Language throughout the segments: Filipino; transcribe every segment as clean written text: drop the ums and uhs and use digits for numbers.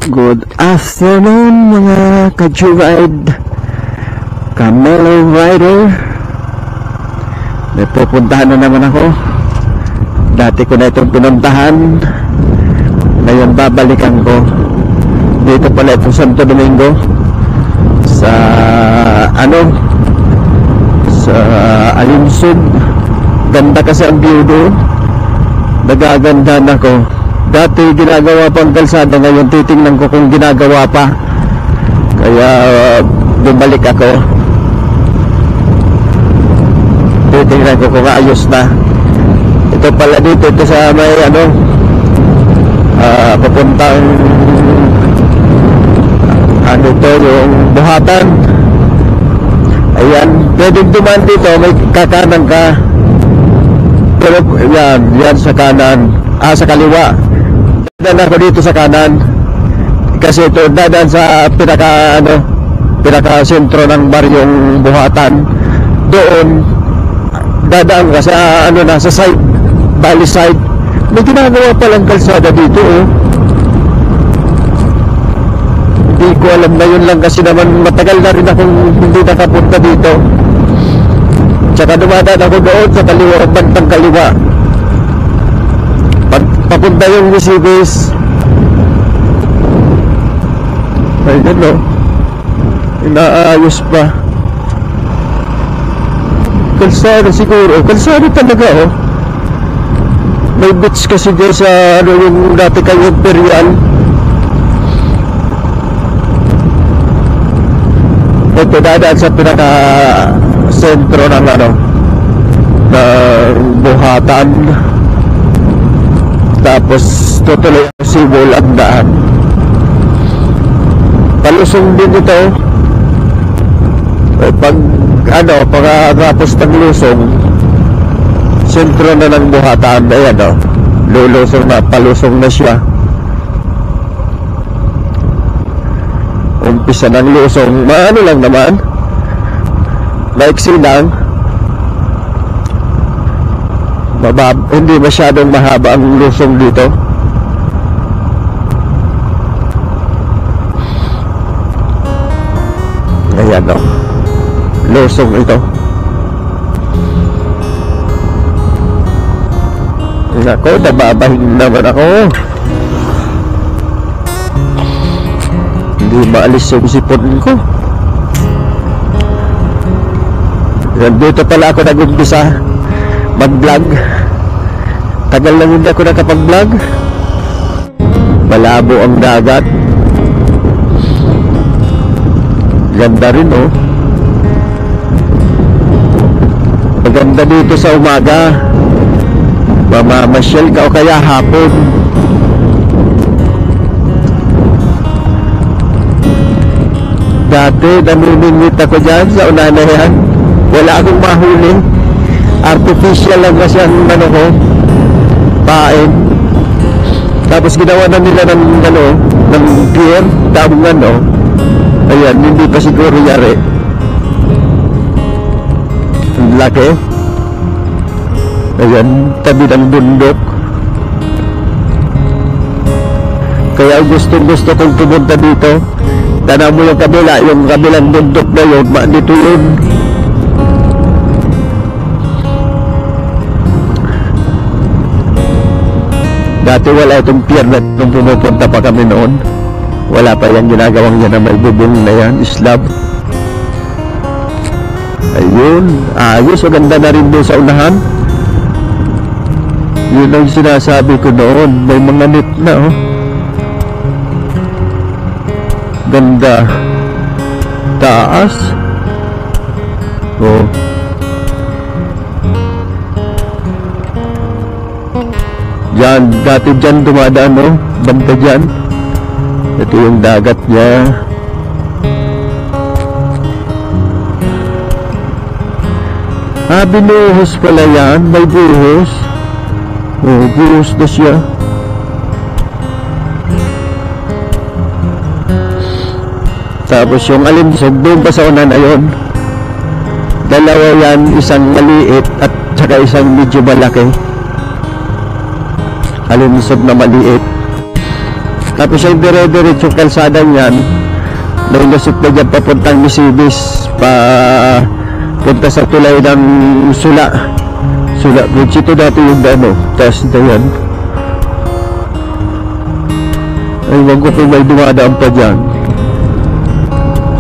Good afternoon mga ka-Joyride, Camelo Rider. May pupuntahan na naman ako. Dati ko na itong pinuntahan, ngayon babalikan ko. Dito pala itong Santo Domingo sa sa Alinsud. Ganda kasi ang view doon. Nagagandahan ako. Dati ginagawa pang kalsada, ngayon titingnan ko kung ginagawa pa. Kaya bumalik ako. Titingnan ko kung ayos na. Ito pala dito, ito sa may papuntang to, yung Buhatan. Ayan, pwedeng dumaan dito, may kakanan ka. Pero yan sa kanan, sa kaliwa. Dadaan ako dito sa kanan kasi ito dadaan sa pinaka sentro ng baryong Buhatan. Doon dadaan ka sa sa side, Valley side. May ginagawa palang kalsada dito Hindi ko alam, na yun lang kasi naman matagal na rin akong hindi nakapunta dito. Tsaka dumadaan ako doon sa kaliwa, bantang kaliwa. Papunta yung Visibis. Ayun inaayos pa. Kalsada siguro. Kalsada talaga May beach kasi dyan sa yung dati kayo Imperial. Ito dadaan sa pinaka sentro ng Buhatan. Tapos tutuloy ang Sibol ang daan. Palusong din ito. Pagkatapos ng lusong, sentro na ng Buhatan. Ayan lulusong na, palusong na siya. Umpisa ng lusong, lang naman, maiksi lang. Hindi masyadong mahaba ang lusong dito. Ayan lusong ito. Nako, nababahin naman ako. Hindi maalis yung sipon ko. Dito pala ako nag-umpisa mag-vlog. Tagal lang hindi ako nakapag-vlog. Malabo ang dagat. Ganda rin maganda dito sa umaga. Mamamasyal ka o kaya hapon. Dati namimingwit ako dyan sa unahan na yan. Wala akong mahuli. Artificial lang kasi ang pain. Tapos ginawa na nila ng pier, tamang ayan, hindi pa siguro yari. Ang laki. Ayan, tabi ng bundok. Kaya gusto kong pumunta dito. Tanaw mo yung kabilang bundok na yun, dito yun. Dati wala itong pier na nung pumupunta pa kami noon. Wala pa yan ginagawang yan na may bubong na yan, slab. Ayun, ayos, maganda na rin doon sa unahan. Yun ang sinasabi ko noon, may mga net na ganda. Taas. Yan, dati dyan dumadaan banda dyan. Ito yung dagat niya. Binuhos pala yan. May buhos. Buhos na siya. Tapos yung Alinsud doon pa sa unan ayon. Dalawa yan, isang maliit at saka isang medyo malaki. Alinsud na maliit. Tapos yung dire-diretso kalsada niyan, may lusot na dyan papuntang Misibis, punta sa tulay ng Sula Bridge. Ito dati yung taas na yan. Ay, wag ko kung may dumadaan pa dyan.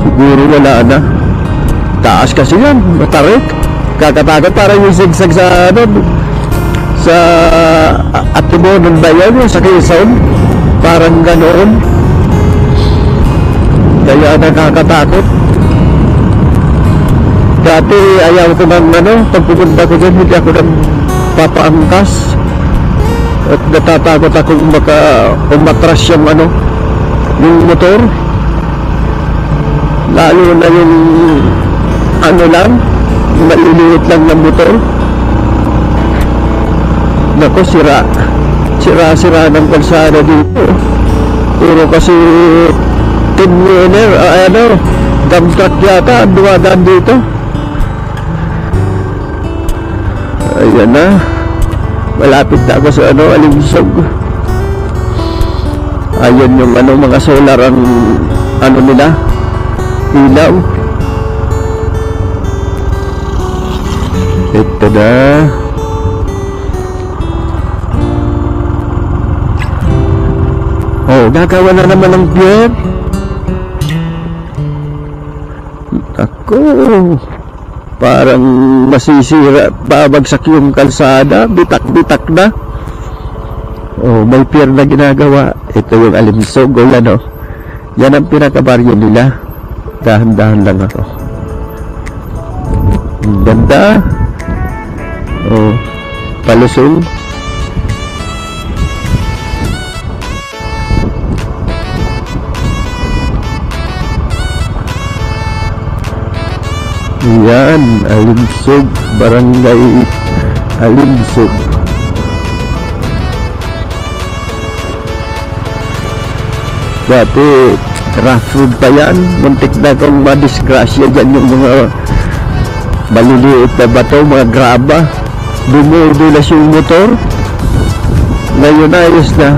Siguro wala na. Taas kasi yan, matarik. Kakatakot, parang yung zigzag sa sa Atibonon ba yan, sa Quezon? Parang ganoon. Kaya nakakatakot. Dati ayaw ko ng pag pupunta ko dyan, hindi ako nang papaangkas. At natatakot ako baka umatras yung yung motor. Lalo na yung lang, maliliit lang ng motor. Nako, sira ng kalsada dito. Puro kasi tin-wheeler, dump truck yata ang dumadaan dito. Ayan na, malapit na ako sa Alinsog. Ayan yung mga solar ang nila, ilaw. Ito na. Oh, gagawa na naman ng pier. Ako, parang masisira, babagsak yung kalsada, bitak-bitak na. Oh, may pier na ginagawa. Ito yung Alinsog, yan yan ang pinakabaryo nila. Dahan-dahan lang ako. Ang ganda. Oh, palusong. Yan, Alinsog, Barangay Alinsog. Dati rough road pa yan, muntik na kung madisgrasya dyan yung mga maliliit na bato, mga graba. Dumudulas yung motor. Ngayon ayos na,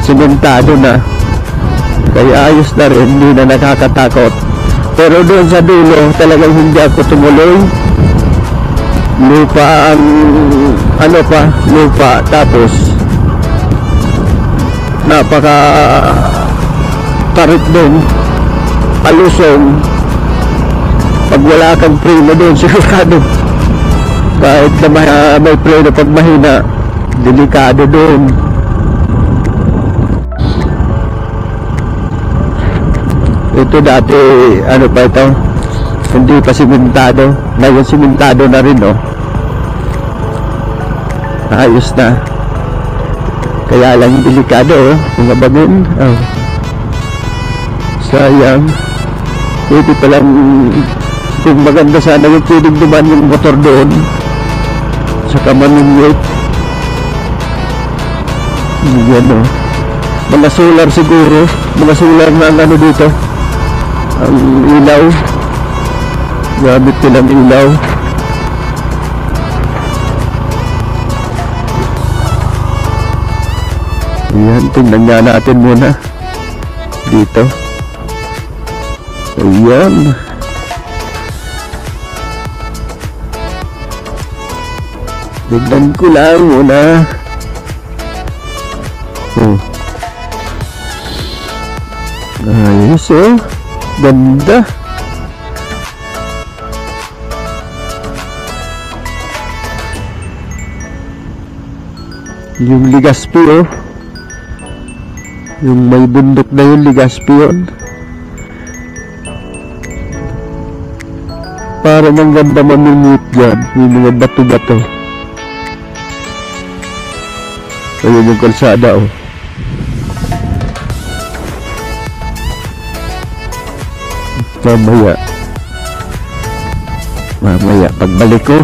simentado na, kaya ayos na rin, hindi na nakakatakot. Pero doon sa dulo, talagang hindi ako tumuloy. Lupa ang lupa, tapos napaka tarik doon, palusong. Pag wala kang preno doon, sigurado kahit na may preno pag mahina, delikado doon. Ito dati, pa ito, hindi pa simentado. Ngayon simentado na rin, ayos na. Kaya lang delikado, mga bagin. Sayang. Ito palang, kung maganda sana yung pwedeng duman yung motor doon, saka manungwit. Yan, mga solar siguro, mga solar na dito. Ang ilaw, gamit nilang ilaw. Ayan, tingnan nga natin muna dito. Ayan, tingnan ko lang muna. Ayos, ganda. Yung Legazpi, yung may bundok na yung Legazpi yun. Parang ang ganda mamingit dyan, yung mga bato-bato. Ayun yung kalsada, mamaya pagbalik ko,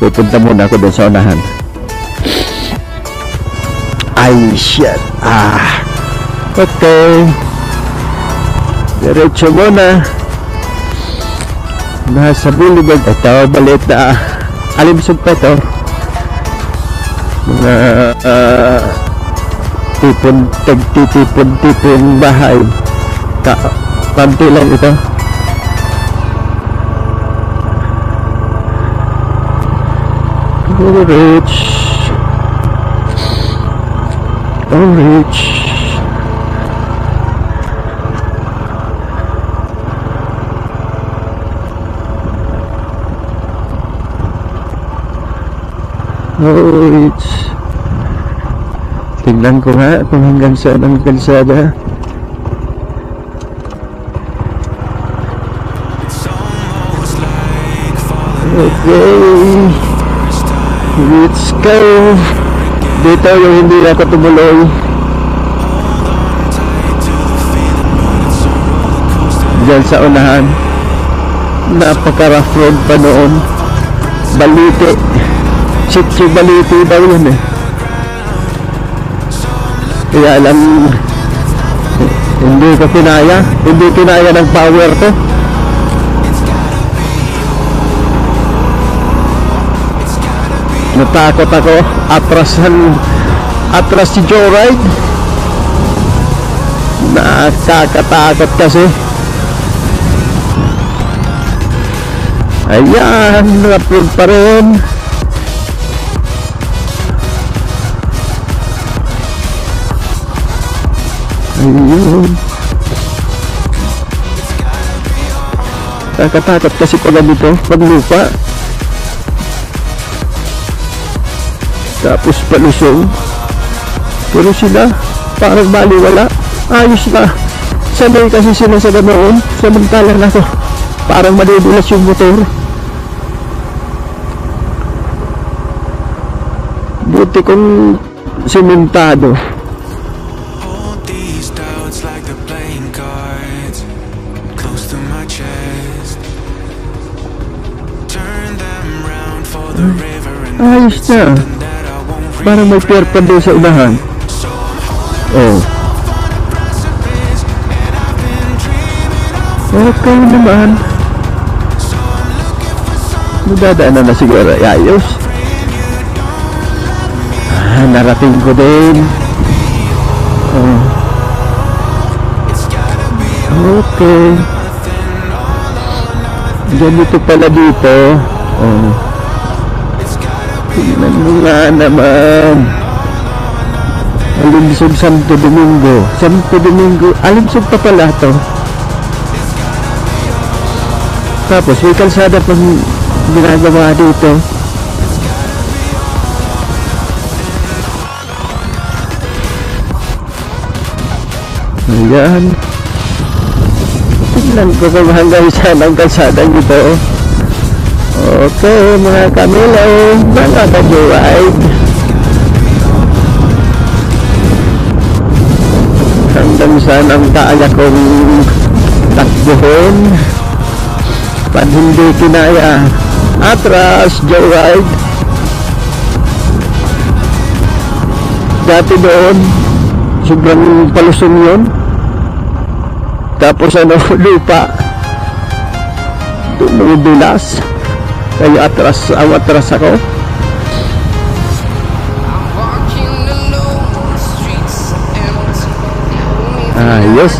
pupunta muna ako doon sa unahan. Ay, shit. Okay, diretso muna nasa Boulevard. Ito, balit na Alinsog pa ito. Mga tagtitipon bahay. Panti lang ito. Oh, rich. Oh, rich. Oh, rich. Tingnan ko nga kung hanggang saan ang kalsada. Okay, let's go. Dito yung hindi ako tumuloy. Diyan sa unahan, napaka-rough road pa noon. Balite, Sitio Balite daw yun eh. Kaya alam, hindi kinaya ng power ko. Natakot ako, atras si Joyride. Nakakatakot kasi. Ayan, rapid pa rin. Ayun. Nakakatakot kasi pag ganito, pag lupa. Tapos palusong. Pero sila parang baliwala. Ayos na. Sanay kasi sila sa ganoon. Samantalang ako parang madudulas yung motor. Buti kong simentado. Ayos na. Parang may perpa doon sa unahan. Oh. Okay naman. Madadaanan na siguro. Ayos. Narating ko din. Oh. Okay. Ganito pala dito. Oh. Tingnan mo nga naman. Alimsog Santo Domingo. Santo Domingo. Alimsog pa pala to. Tapos may kalsada pang ginagawa dito. Ayan. Tingnan ko kung hanggang saan ang kalsada dito. Okay, mga Camilo, mga ka-Joyride. Hanggang saan ang kaya kong takbuhin. Pag hindi kinaya, atras, Joyride. Dati doon, sobrang palusong yun. Tapos lupa. Dumudulas. Kaya atras ako. Ayos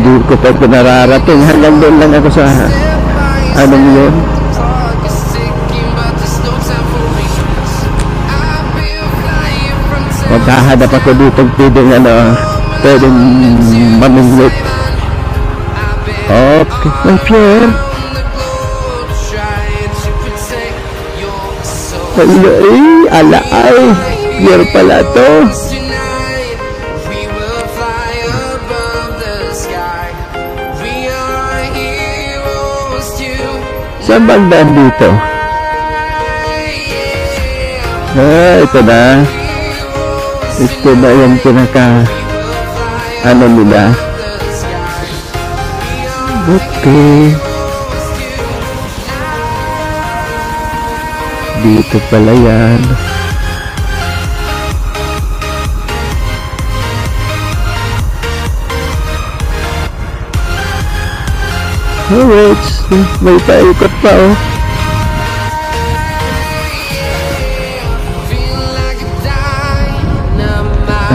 Di ko pa ito nararating. Hanggang doon lang ako sa anong yun. Maghahanap ako dito pwedeng mamingwit. Okay, may Pierre. Alaay, Pierre pala to. Saan bandaan dito? Ito na. Ito na yung pinaka nila. Okay. Dito pala yan. Alright, may paikot pa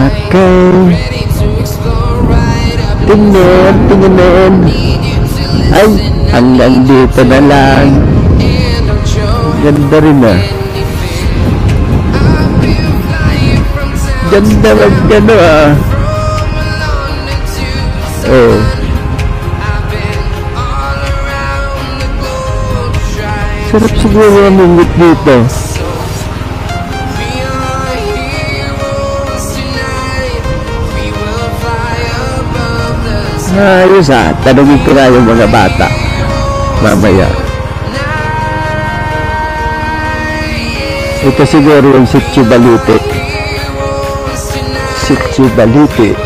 Okay. Tingin. Ay, hanggang dito na lang. Ganda rin ah. Ganda magkano ah. Oh. Sarap siguro ang mungit dito. Ayos ah, tanungin ko na yung mga bata mamaya. Ito siguro yung Sitio Balite. Sitio Balite.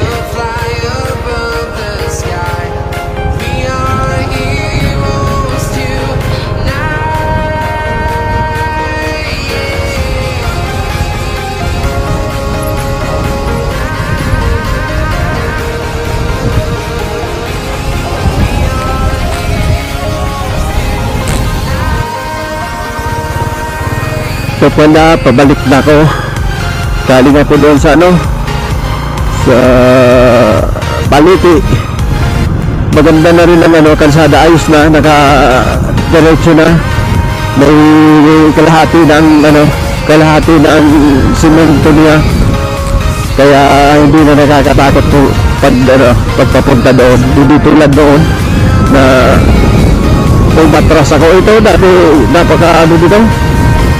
So pala, pabalik na ako. Galing ako doon sa sa Balite. Maganda na rin ang kalsada, ayos na, naka-diretso na. May kalahati ng simento niya. Kaya hindi na nakakatakot po pagpapunta doon. Hindi tulad doon na kung matras ako. Ito dati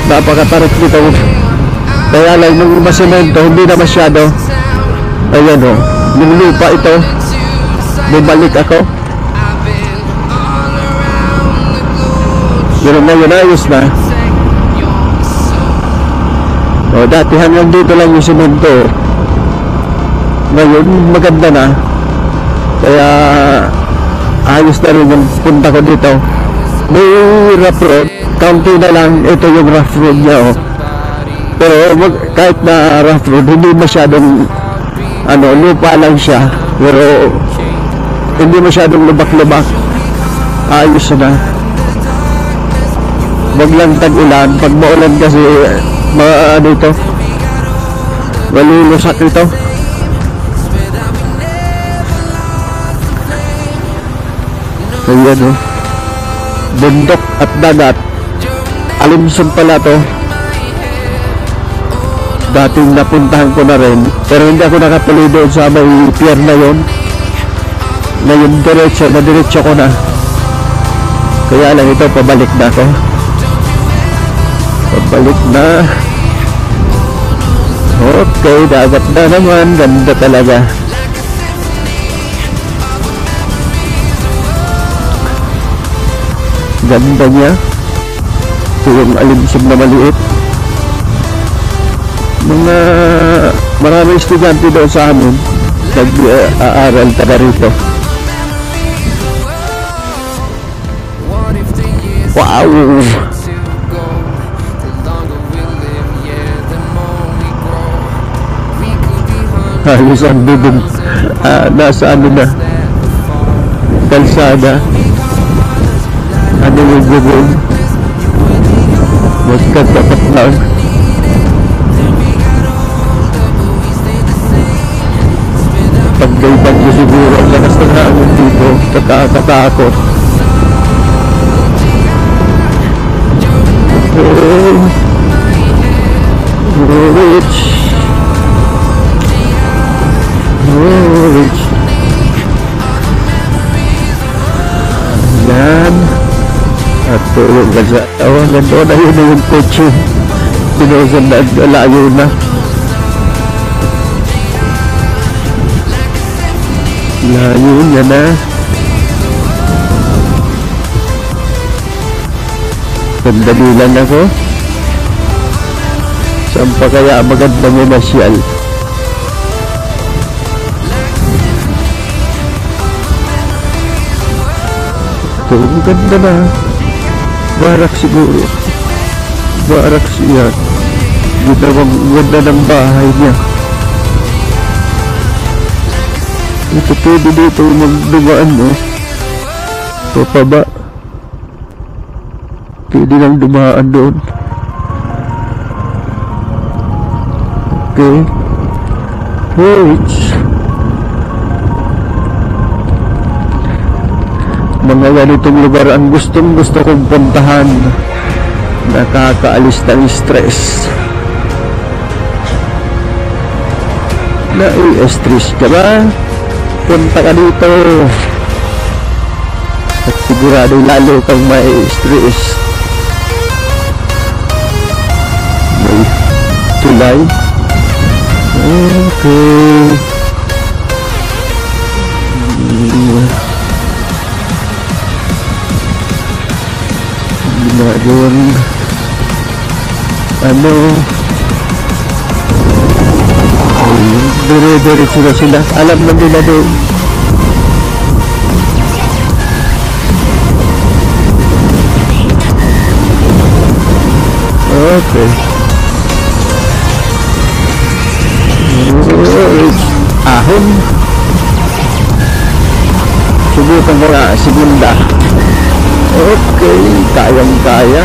napakatarik dito. Kaya lang yung masemento hindi na masyado. Ayan o, yung lupa ito, bumalik ako. Pero ngayon ayos na. O dati hanggang dito lang yung semento. Ngayon maganda na. Kaya ayos na rin yung punta ko dito. May rough road, kaunti na lang. Ito yung rough road niya oh. Pero kahit na rough road, hindi masyadong lupa lang siya. Pero hindi masyadong lubak-lubak. Ayos na. Wag lang tag-ulan. Pag maulan kasi ito, malulusak ito. Ayan o, bundok at dagat. Alimsog pala to. Dating napuntahan ko na rin, pero hindi ako nakatuloy doon sa may pier na yun. Ngayon diretso ko na. Kaya lang ito, pabalik na ako. Pabalik na. Okay, dagat na naman. Ganda talaga. Ganda niya. Ito yung alimsog na maliit. Maraming estudyante doon sa amin nag-aaral taga rito. Wow! Halos ang bubong nasa na kalsada. Yung bubong magkatapat lang. Pagdayban ko siguro ang lakas ng hangin dito, kakatakot. Rich. Yan. At tulog ka sa tawagan doon na yun yung kotse. Pinusan na layo na. Layo niya na. Sandali lang ako. Saan pa kaya magandang emasyal? Ito, ang ganda na. Barak siguro. Barak siya. Ganda ng bahay niya. Ito pwede dito magdumaan mo. Papaba. Pwede lang dumaan doon. Okay. Which mga ganitong lugar ang gustong gusto kong puntahan. Nakakaalis ng stress. Na-stress ka ba? Punta ka dito at sigurado lalo kang may stress. May tulay. Okay. Doon dire-diretso na sila. Alam na nila doon. Okay. Ahon. Subukan ko nga, segunda. Okay, kayang-kaya.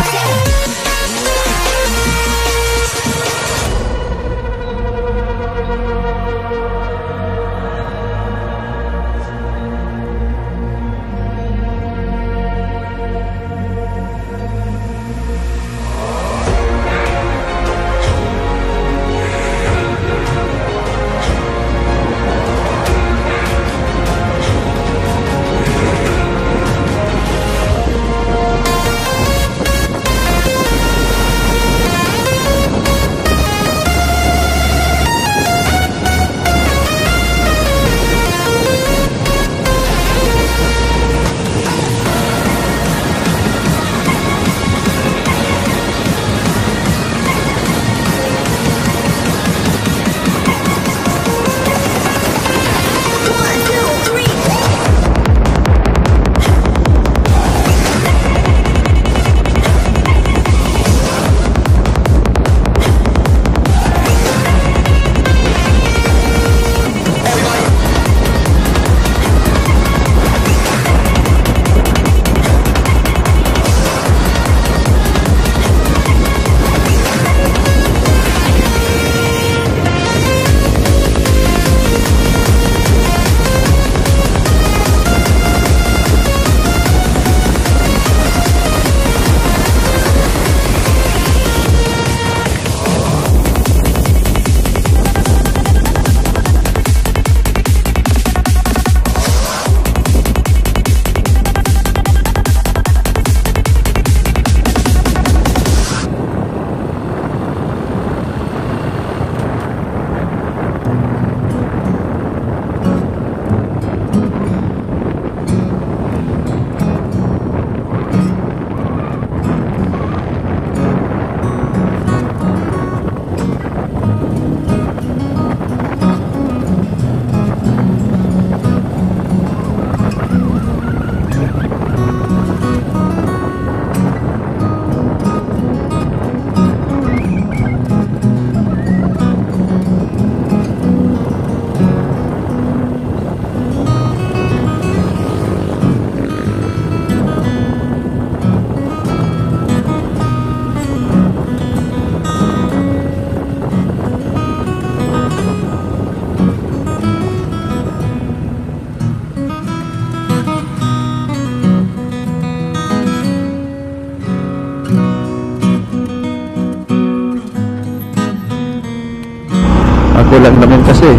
Ako lang naman kasi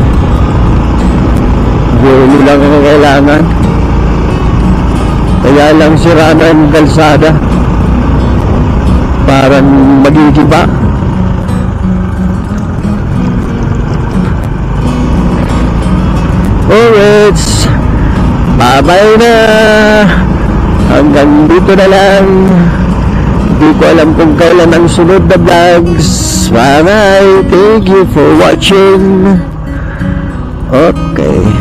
Yolo lang ako kailangan. Kaya lang sira na ang kalsada, parang magigiba. Alright, bye-bye na. Hanggang dito na lang. Hindi ko alam kung kailan ang sunod na vlogs. Bye-bye. Thank you for watching. Okay.